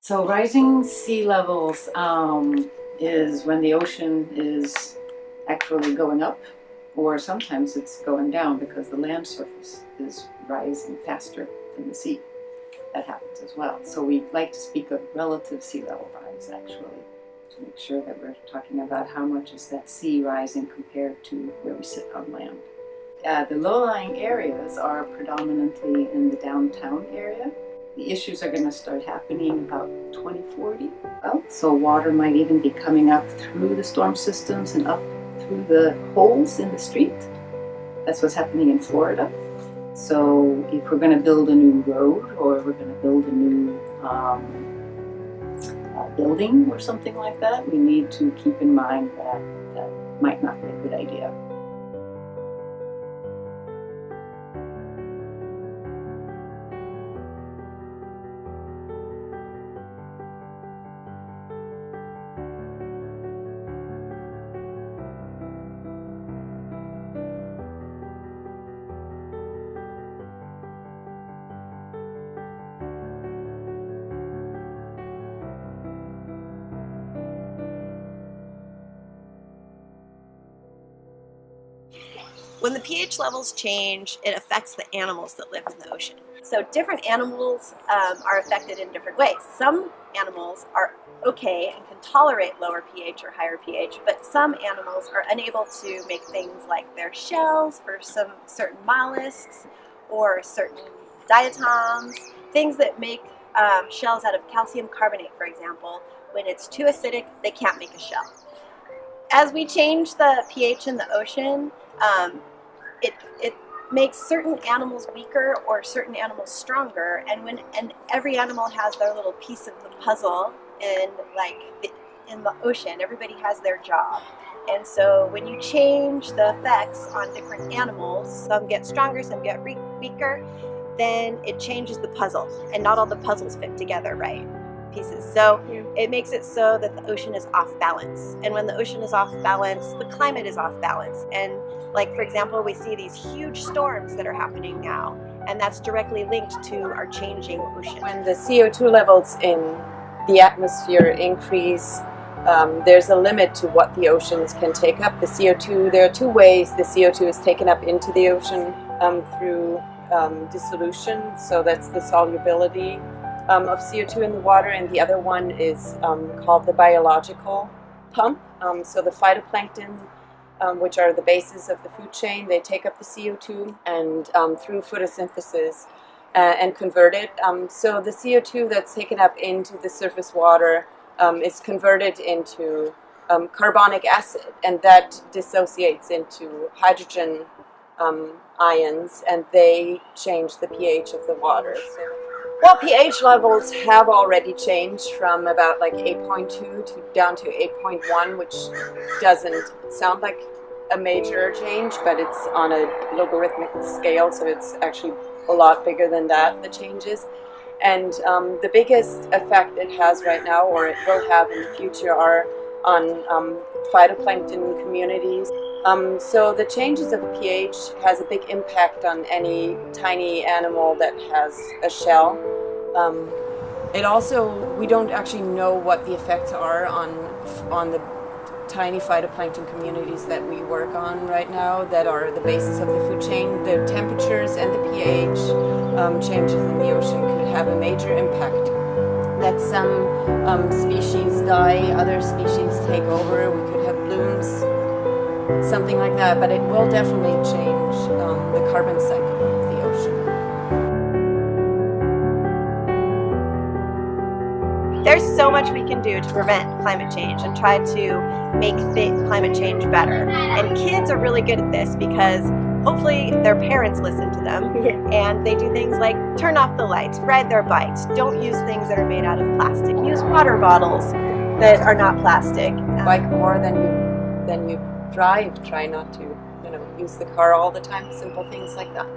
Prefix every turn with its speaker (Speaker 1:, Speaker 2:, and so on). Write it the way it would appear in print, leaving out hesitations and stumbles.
Speaker 1: So rising sea levels is when the ocean is actually going up, or sometimes it's going down because the land surface is rising faster than the sea. That happens as well. So we like to speak of relative sea level rise, actually, to make sure that we're talking about how much is that sea rising compared to where we sit on land. The low-lying areas are predominantly in the downtown area. The issues are going to start happening about 2040. Well, so water might even be coming up through the storm systems and up through the holes in the street. That's what's happening in Florida. So if we're going to build a new road, or we're going to build a new building or something like that, we need to keep in mind that that might not be a good idea.
Speaker 2: When the pH levels change, it affects the animals that live in the ocean. So different animals are affected in different ways. Some animals are okay and can tolerate lower pH or higher pH, but some animals are unable to make things like their shells for some certain mollusks or certain diatoms, things that make shells out of calcium carbonate, for example. When it's too acidic, they can't make a shell. As we change the pH in the ocean, it makes certain animals weaker or certain animals stronger, and every animal has their little piece of the puzzle in the ocean. Everybody has their job. And so when you change the effects on different animals, some get stronger, some get weaker, then it changes the puzzle, and not all the puzzles fit together right pieces. So it makes it so that the ocean is off balance. And when the ocean is off balance, the climate is off balance. And like, for example, we see these huge storms that are happening now, and that's directly linked to our changing ocean.
Speaker 3: When the CO2 levels in the atmosphere increase, there's a limit to what the oceans can take up. The CO2, there are two ways the CO2 is taken up into the ocean, through dissolution, so that's the solubility of CO2 in the water, and the other one is called the biological pump. So the phytoplankton, which are the bases of the food chain, they take up the CO2 and through photosynthesis and convert it. So the CO2 that's taken up into the surface water is converted into carbonic acid, and that dissociates into hydrogen ions, and they change the pH of the water. Well, pH levels have already changed from about like 8.2 to down to 8.1, which doesn't sound like a major change, but it's on a logarithmic scale, so it's actually a lot bigger than that, the changes. And the biggest effect it has right now, or it will have in the future, are on phytoplankton communities. So the changes of pH has a big impact on any tiny animal that has a shell. It also, we don't actually know what the effects are on the tiny phytoplankton communities that we work on right now, that are the basis of the food chain. The temperatures and the pH changes in the ocean could have a major impact. That some species die, other species take over, we could have blooms, something like that, but it will definitely change the carbon cycle of the ocean.
Speaker 2: There's so much we can do to prevent climate change and try to make climate change better. And kids are really good at this because hopefully their parents listen to them, and they do things like turn off the lights, ride their bikes, don't use things that are made out of plastic, use water bottles that are not plastic.
Speaker 3: Bike more than you drive. Try not to, use the car all the time. Simple things like that.